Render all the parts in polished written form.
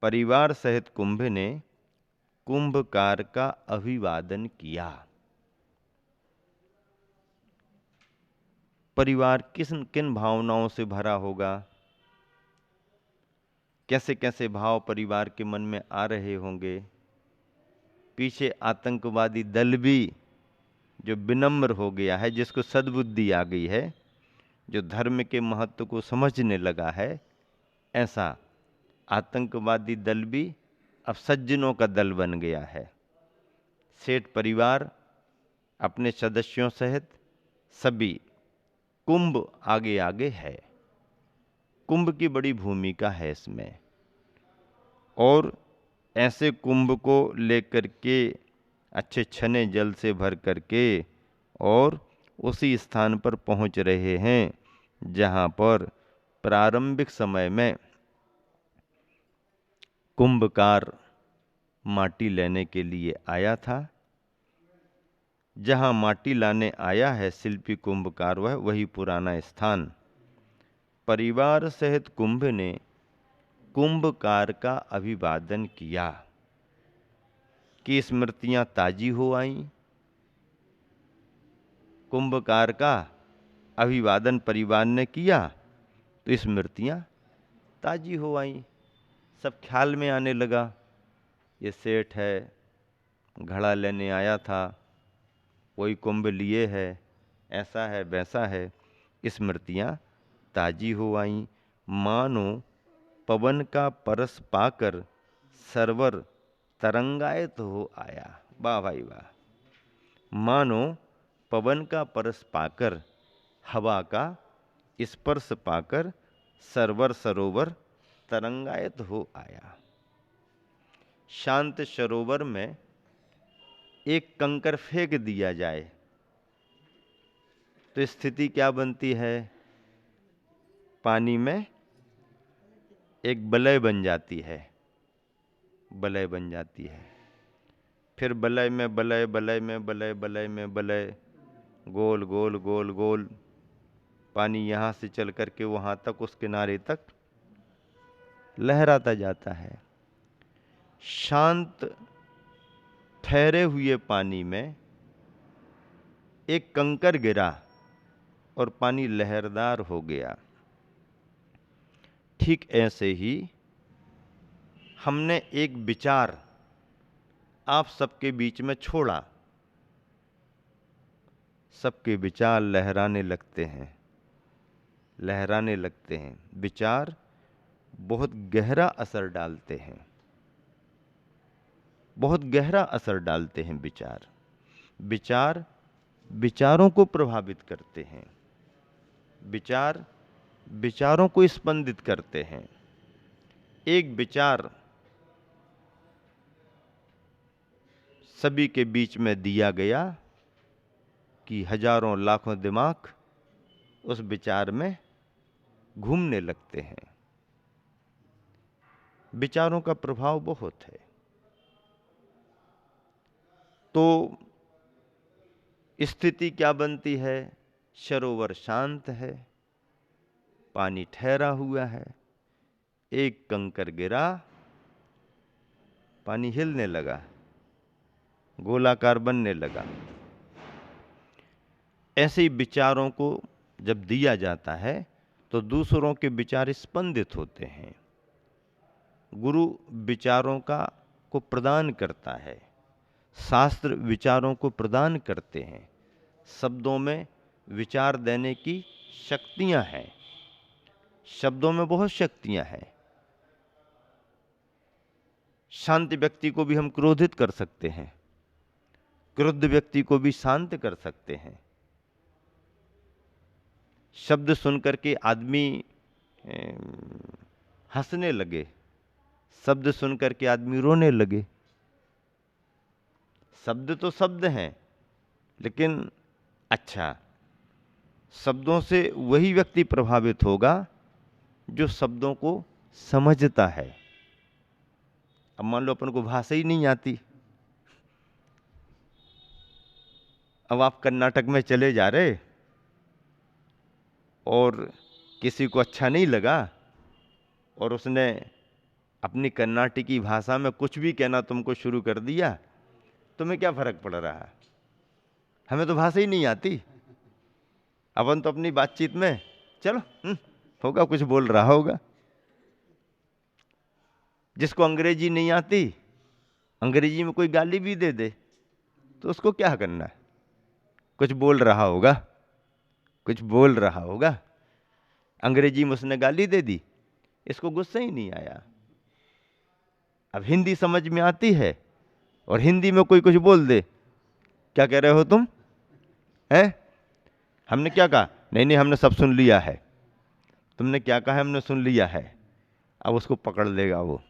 परिवार सहित कुंभ ने कुंभकार का अभिवादन किया। परिवार किन भावनाओं से भरा होगा, कैसे कैसे भाव परिवार के मन में आ रहे होंगे। पीछे आतंकवादी दल भी जो विनम्र हो गया है, जिसको सद्बुद्धि आ गई है, जो धर्म के महत्व को समझने लगा है, ऐसा आतंकवादी दल भी अब सज्जनों का दल बन गया है। सेठ परिवार अपने सदस्यों सहित सभी कुंभ आगे आगे है। कुंभ की बड़ी भूमिका है इसमें, और ऐसे कुंभ को लेकर के अच्छे छने जल से भर करके और उसी स्थान पर पहुंच रहे हैं जहां पर प्रारंभिक समय में कुंभकार माटी लेने के लिए आया था। जहां माटी लाने आया है शिल्पी कुंभकार, वही पुराना स्थान। परिवार सहित कुंभ ने कुंभकार का अभिवादन किया कि स्मृतियां ताजी हो आईं। कुंभकार का अभिवादन परिवार ने किया तो स्मृतियां ताजी हो आईं। सब ख्याल में आने लगा, ये सेठ है, घड़ा लेने आया था, कोई कुंभ लिए है, ऐसा है वैसा है। स्मृतियां ताजी हो आईं। मानो पवन का परस पाकर सरवर तरंगायत हो आया। वाह भाई वाह। मानो पवन का परस पाकर, हवा का स्पर्श पाकर सरवर सरोवर तरंगायत हो आया। शांत सरोवर में एक कंकर फेंक दिया जाए तो स्थिति क्या बनती है? पानी में एक वलय बन जाती है, वलय बन जाती है। फिर वलय में वलय, वलय में वलय, वलय में वलय, गोल गोल गोल गोल पानी यहाँ से चल करके वहाँ तक, उस किनारे तक लहराता जाता है। शांत ठहरे हुए पानी में एक कंकर गिरा और पानी लहरदार हो गया। ठीक ऐसे ही हमने एक विचार आप सबके बीच में छोड़ा। सबके विचार लहराने लगते हैं, लहराने लगते हैं। विचार बहुत गहरा असर डालते हैं, बहुत गहरा असर डालते हैं विचार। विचार विचारों को प्रभावित करते हैं, विचार विचारों को स्पंदित करते हैं। एक विचार सभी के बीच में दिया गया कि हजारों लाखों दिमाग उस विचार में घूमने लगते हैं। विचारों का प्रभाव बहुत है। तो स्थिति क्या बनती है? सरोवर शांत है, पानी ठहरा हुआ है, एक कंकर गिरा, पानी हिलने लगा, गोलाकार बनने लगा। ऐसे ही विचारों को जब दिया जाता है तो दूसरों के विचार स्पंदित होते हैं। गुरु विचारों को प्रदान करता है, शास्त्र विचारों को प्रदान करते हैं। शब्दों में विचार देने की शक्तियां हैं, शब्दों में बहुत शक्तियां हैं। शांत व्यक्ति को भी हम क्रोधित कर सकते हैं, क्रुद्ध व्यक्ति को भी शांत कर सकते हैं। शब्द सुनकर के आदमी हंसने लगे, शब्द सुनकर के आदमी रोने लगे। शब्द तो शब्द हैं, लेकिन अच्छा, शब्दों से वही व्यक्ति प्रभावित होगा जो शब्दों को समझता है। अब मान लो अपन को भाषा ही नहीं आती, अब आप कर्नाटक में चले जा रहे और किसी को अच्छा नहीं लगा और उसने अपनी कर्नाटकी भाषा में कुछ भी कहना तुमको शुरू कर दिया, तुम्हें क्या फर्क पड़ रहा है? हमें तो भाषा ही नहीं आती। अपन तो अपनी बातचीत में चलो होगा, कुछ बोल रहा होगा। जिसको अंग्रेजी नहीं आती, अंग्रेजी में कोई गाली भी दे दे तो उसको क्या करना है? कुछ बोल रहा होगा, कुछ बोल रहा होगा। अंग्रेजी में उसने गाली दे दी, इसको गुस्सा ही नहीं आया। अब हिंदी समझ में आती है और हिंदी में कोई कुछ बोल दे, क्या कह रहे हो तुम? हैं? हमने क्या कहा? नहीं नहीं, हमने सब सुन लिया है। तुमने क्या कहा? हमने सुन लिया है। अब उसको पकड़ लेगा वो,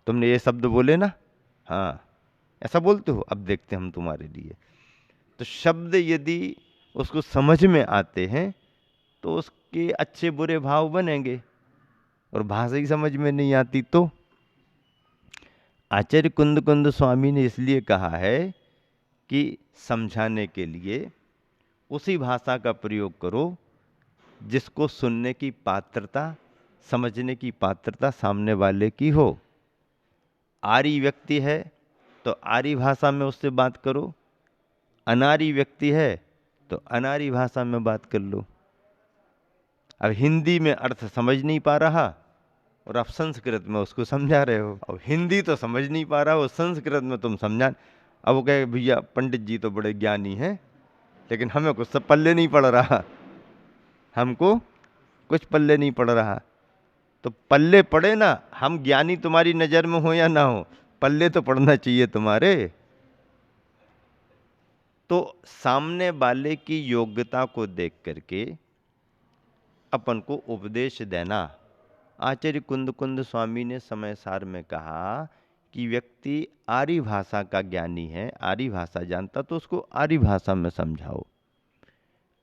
तुमने ये शब्द बोले ना, हाँ ऐसा बोलते हो, अब देखते हम तुम्हारे लिए। तो शब्द यदि उसको समझ में आते हैं तो उसके अच्छे बुरे भाव बनेंगे, और भाषा ही समझ में नहीं आती तो। आचार्य कुंद कुंद स्वामी ने इसलिए कहा है कि समझाने के लिए उसी भाषा का प्रयोग करो जिसको सुनने की पात्रता, समझने की पात्रता सामने वाले की हो। आर्य व्यक्ति है तो आर्य भाषा में उससे बात करो, अनार्य व्यक्ति है तो अनार्य भाषा में बात कर लो। अब हिंदी में अर्थ समझ नहीं पा रहा और आप संस्कृत में उसको समझा रहे हो। अब हिंदी तो समझ नहीं पा रहा हो, संस्कृत में तुम समझा। अब वो कहे भैया पंडित जी तो बड़े ज्ञानी हैं, लेकिन हमें कुछ सब पल्ले नहीं पड़ रहा, हमको कुछ पल्ले नहीं पड़ रहा। तो पल्ले पड़े ना, हम ज्ञानी तुम्हारी नजर में हो या ना हो, पल्ले तो पड़ना चाहिए तुम्हारे। तो सामने वाले की योग्यता को देख करके अपन को उपदेश देना। आचार्य कुंद कुंद स्वामी ने समय सार में कहा कि व्यक्ति आर्य भाषा का ज्ञानी है, आर्य भाषा जानता, तो उसको आर्य भाषा में समझाओ।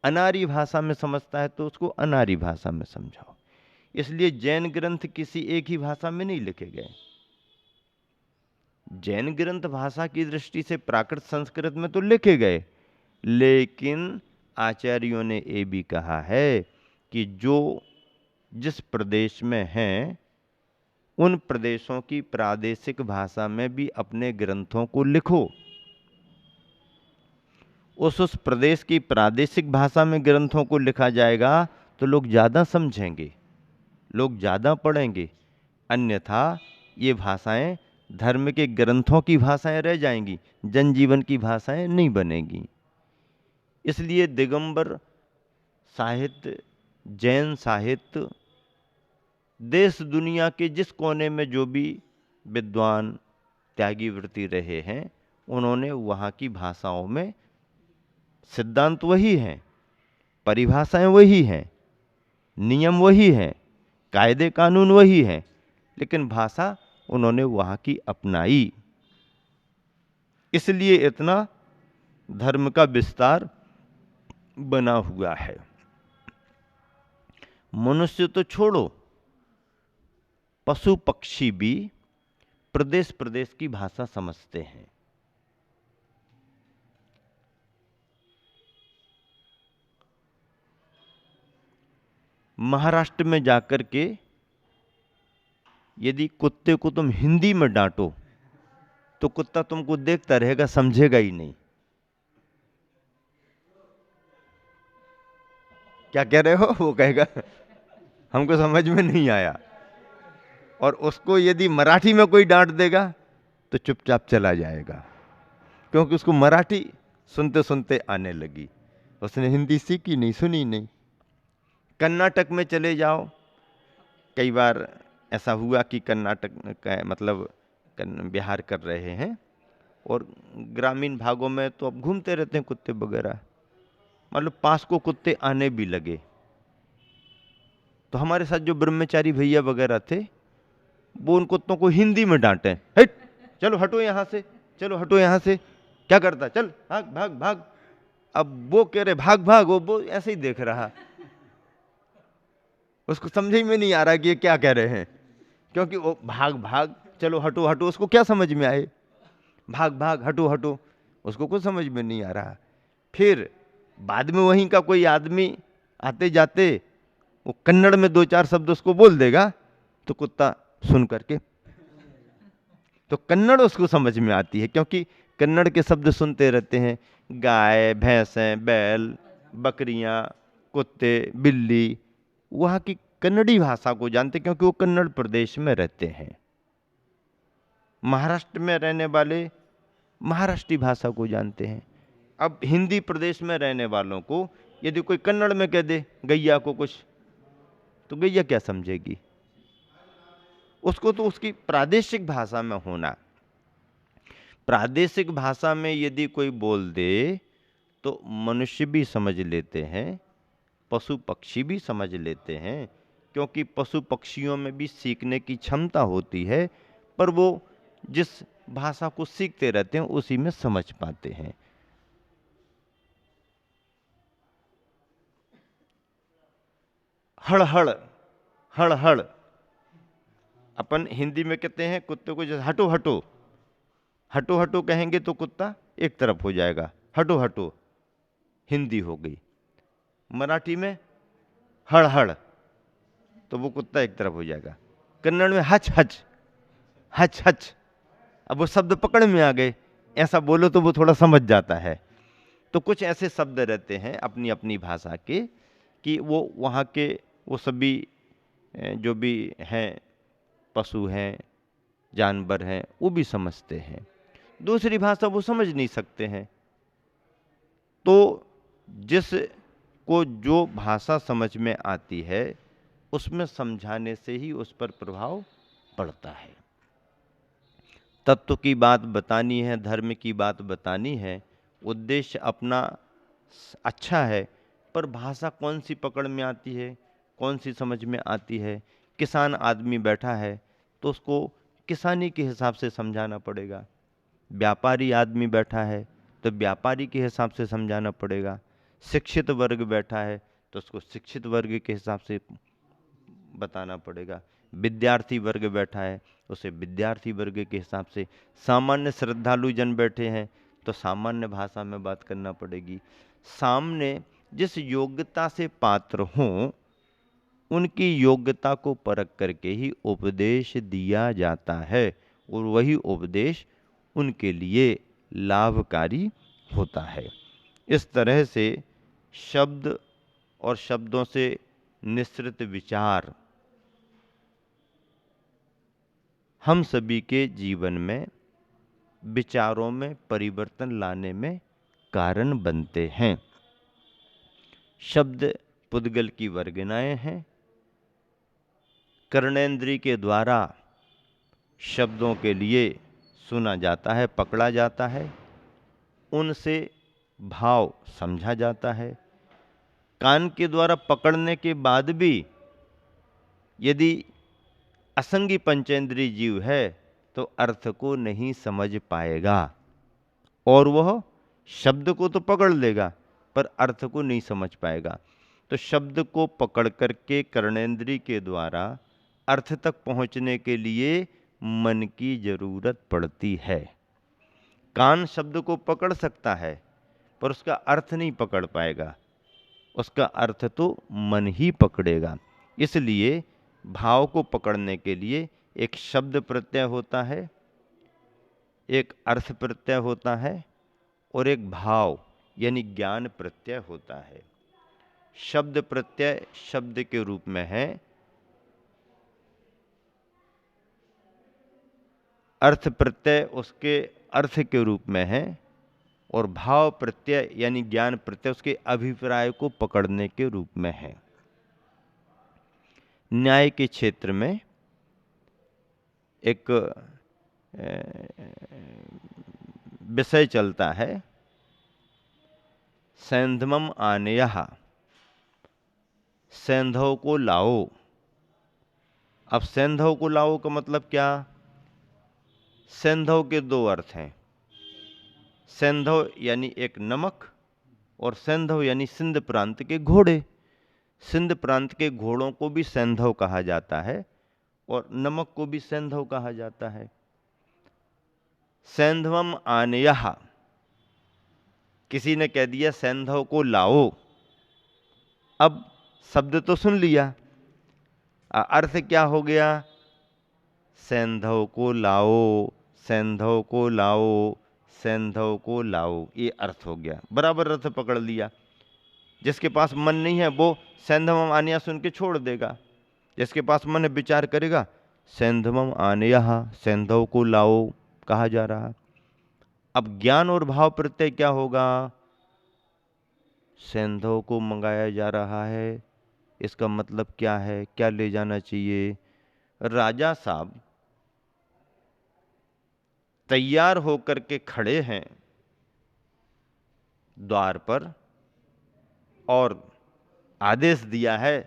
अनार्य भाषा में समझता है तो उसको अनार्य भाषा में समझाओ। इसलिए जैन ग्रंथ किसी एक ही भाषा में नहीं लिखे गए। जैन ग्रंथ भाषा की दृष्टि से प्राकृत संस्कृत में तो लिखे गए, लेकिन आचार्यों ने ये भी कहा है कि जो जिस प्रदेश में हैं उन प्रदेशों की प्रादेशिक भाषा में भी अपने ग्रंथों को लिखो। उस प्रदेश की प्रादेशिक भाषा में ग्रंथों को लिखा जाएगा तो लोग ज़्यादा समझेंगे, लोग ज़्यादा पढ़ेंगे। अन्यथा ये भाषाएं धर्म के ग्रंथों की भाषाएं रह जाएंगी, जनजीवन की भाषाएं नहीं बनेगी। इसलिए दिगंबर साहित्य, जैन साहित्य, देश दुनिया के जिस कोने में जो भी विद्वान त्यागी वृत्ति रहे हैं, उन्होंने वहाँ की भाषाओं में सिद्धांत वही हैं, परिभाषाएं वही हैं, नियम वही हैं, कायदे कानून वही हैं, लेकिन भाषा उन्होंने वहाँ की अपनाई। इसलिए इतना धर्म का विस्तार बना हुआ है। मनुष्य तो छोड़ो, पशु पक्षी भी प्रदेश प्रदेश की भाषा समझते हैं। महाराष्ट्र में जाकर के यदि कुत्ते को तुम हिंदी में डांटो तो कुत्ता तुमको देखता रहेगा, समझेगा ही नहीं। क्या कह रहे हो? वो कहेगा हमको समझ में नहीं आया। और उसको यदि मराठी में कोई डांट देगा तो चुपचाप चला जाएगा, क्योंकि उसको मराठी सुनते सुनते आने लगी, उसने हिंदी सीखी नहीं, सुनी नहीं। कर्नाटक में चले जाओ, कई बार ऐसा हुआ कि कर्नाटक का मतलब बिहार कर रहे हैं और ग्रामीण भागों में तो अब घूमते रहते हैं कुत्ते वगैरह, मतलब पास को कुत्ते आने भी लगे। तो हमारे साथ जो ब्रह्मचारी भैया वगैरह थे वो उन कुत्तों को हिंदी में डांटे, हट चलो हटो यहाँ से, चलो हटो यहाँ से, क्या करता, चल भाग भाग भाग। अब वो कह रहे भाग भाग, वो ऐसे ही देख रहा, उसको समझ में नहीं आ रहा कि ये क्या कह रहे हैं, क्योंकि वो भाग भाग, चलो हटो हटो, उसको क्या समझ में आए, भाग भाग हटो हटो, उसको कुछ समझ में नहीं आ रहा। फिर बाद में वहीं का कोई आदमी आते जाते वो कन्नड़ में दो चार शब्द उसको बोल देगा तो कुत्ता सुन करके तो कन्नड़ उसको समझ में आती है, क्योंकि कन्नड़ के शब्द सुनते रहते हैं। गाय, भैंसें, बैल, बकरियां, कुत्ते, बिल्ली, वहाँ की कन्नड़ी भाषा को जानते, क्योंकि वो कन्नड़ प्रदेश में रहते हैं। महाराष्ट्र में रहने वाले महाराष्ट्री भाषा को जानते हैं। अब हिंदी प्रदेश में रहने वालों को यदि कोई कन्नड़ में कह दे गैया को कुछ, तो गैया क्या समझेगी? उसको तो उसकी प्रादेशिक भाषा में होना। प्रादेशिक भाषा में यदि कोई बोल दे तो मनुष्य भी समझ लेते हैं, पशु पक्षी भी समझ लेते हैं, क्योंकि पशु पक्षियों में भी सीखने की क्षमता होती है, पर वो जिस भाषा को सीखते रहते हैं उसी में समझ पाते हैं। हड़ हड़ अपन हिंदी में कहते हैं कुत्ते को, जैसे हटो हटो, हटो हटो कहेंगे तो कुत्ता एक तरफ हो जाएगा, हटो हटो हिंदी हो गई। मराठी में हड़ हड़, तो वो कुत्ता एक तरफ हो जाएगा। कन्नड़ में हच हच, हच हच, अब वो शब्द पकड़ में आ गए, ऐसा बोलो तो वो थोड़ा समझ जाता है। तो कुछ ऐसे शब्द रहते हैं अपनी अपनी भाषा के कि वो वहाँ के वो सभी जो भी हैं, पशु हैं, जानवर हैं, वो भी समझते हैं। दूसरी भाषा वो समझ नहीं सकते हैं। तो जिस को जो भाषा समझ में आती है उसमें समझाने से ही उस पर प्रभाव पड़ता है। तत्व की बात बतानी है, धर्म की बात बतानी है, उद्देश्य अपना अच्छा है, पर भाषा कौन सी पकड़ में आती है, कौन सी समझ में आती है। किसान आदमी बैठा है तो उसको किसानी के हिसाब से समझाना पड़ेगा। व्यापारी आदमी बैठा है तो व्यापारी के हिसाब से समझाना पड़ेगा। शिक्षित वर्ग बैठा है तो उसको शिक्षित वर्ग के हिसाब से बताना पड़ेगा। विद्यार्थी वर्ग बैठा है उसे विद्यार्थी वर्ग के हिसाब से। सामान्य श्रद्धालु जन बैठे हैं तो सामान्य भाषा में बात करना पड़ेगी। सामने जिस योग्यता से पात्र हों उनकी योग्यता को परख करके ही उपदेश दिया जाता है, और वही उपदेश उनके लिए लाभकारी होता है। इस तरह से शब्द और शब्दों से निश्रित विचार हम सभी के जीवन में विचारों में परिवर्तन लाने में कारण बनते हैं। शब्द पुद्गल की वर्गनाएं हैं। कर्णेंद्रिय के द्वारा शब्दों के लिए सुना जाता है, पकड़ा जाता है, उनसे भाव समझा जाता है। कान के द्वारा पकड़ने के बाद भी यदि असंगी पंचेंद्रिय जीव है तो अर्थ को नहीं समझ पाएगा, और वह शब्द को तो पकड़ लेगा पर अर्थ को नहीं समझ पाएगा। तो शब्द को पकड़ करके कर्णेंद्रिय के द्वारा अर्थ तक पहुंचने के लिए मन की जरूरत पड़ती है। कान शब्द को पकड़ सकता है पर उसका अर्थ नहीं पकड़ पाएगा, उसका अर्थ तो मन ही पकड़ेगा। इसलिए भाव को पकड़ने के लिए एक शब्द प्रत्यय होता है, एक अर्थ प्रत्यय होता है, और एक भाव यानी ज्ञान प्रत्यय होता है। शब्द प्रत्यय शब्द के रूप में है, अर्थ प्रत्यय उसके अर्थ के रूप में है, और भाव प्रत्यय यानी ज्ञान प्रत्यय उसके अभिप्राय को पकड़ने के रूप में है। न्याय के क्षेत्र में एक विषय चलता है, सैंधवम आनेयः, सैंधव को लाओ। अब सैंधव को लाओ का मतलब क्या? सैंधव के दो अर्थ हैं। सैंधव यानी एक नमक, और सैंधव यानी सिंध प्रांत के घोड़े। सिंध प्रांत के घोड़ों को भी सैंधव कहा जाता है और नमक को भी सैंधव कहा जाता है। सैंधवम आनेयः, किसी ने कह दिया सैंधव को लाओ। अब शब्द तो सुन लिया, अर्थ क्या हो गया? सैंधव को लाओ, सैंधव को लाओ, सैंधव को लाओ, ये अर्थ हो गया, बराबर अर्थ पकड़ लिया। जिसके पास मन नहीं है वो सैंधवम आनेया सुन के छोड़ देगा, जिसके पास मन है विचार करेगा सैंधवम आनेया, सैंधव को लाओ कहा जा रहा। अब ज्ञान और भाव प्रत्यय क्या होगा? सैंधव को मंगाया जा रहा है, इसका मतलब क्या है, क्या ले जाना चाहिए? राजा साहब तैयार होकर के खड़े हैं द्वार पर और आदेश दिया है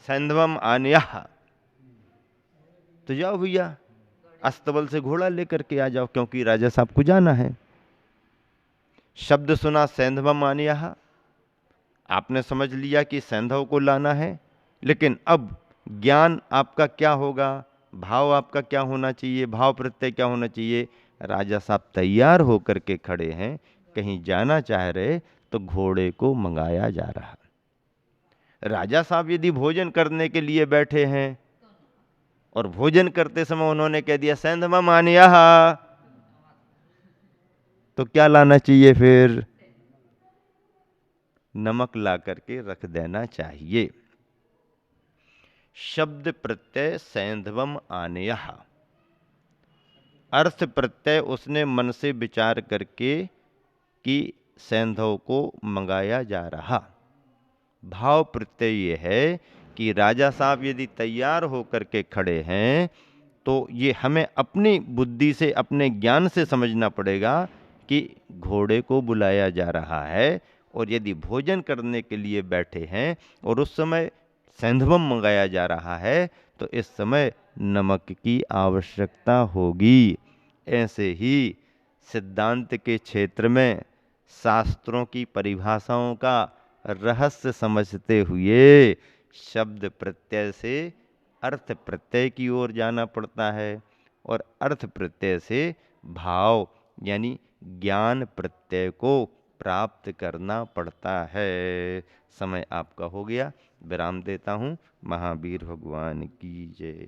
सैंधवम आनेया, तो जाओ भैया अस्तबल से घोड़ा लेकर के आ जाओ, क्योंकि राजा साहब को जाना है। शब्द सुना सैंधवम आनेया, आपने समझ लिया कि सैंधव को लाना है, लेकिन अब ज्ञान आपका क्या होगा, भाव आपका क्या होना चाहिए, भाव प्रत्यय क्या होना चाहिए? राजा साहब तैयार होकर के खड़े हैं, कहीं जाना चाह रहे, तो घोड़े को मंगाया जा रहा। राजा साहब यदि भोजन करने के लिए बैठे हैं और भोजन करते समय उन्होंने कह दिया सैंधवम आनेया, तो क्या लाना चाहिए फिर? नमक ला करके रख देना चाहिए। शब्द प्रत्यय सैंधवम आनेया, अर्थ प्रत्यय उसने मन से विचार करके कि सैंधव को मंगाया जा रहा। भाव प्रत्यय ये है कि राजा साहब यदि तैयार होकर के खड़े हैं तो ये हमें अपनी बुद्धि से, अपने ज्ञान से समझना पड़ेगा कि घोड़े को बुलाया जा रहा है। और यदि भोजन करने के लिए बैठे हैं और उस समय सैंधवम मंगाया जा रहा है, तो इस समय नमक की आवश्यकता होगी। ऐसे ही सिद्धांत के क्षेत्र में शास्त्रों की परिभाषाओं का रहस्य समझते हुए शब्द प्रत्यय से अर्थ प्रत्यय की ओर जाना पड़ता है, और अर्थ प्रत्यय से भाव यानी ज्ञान प्रत्यय को प्राप्त करना पड़ता है। समय आपका हो गया, विराम देता हूँ। महावीर भगवान की जय।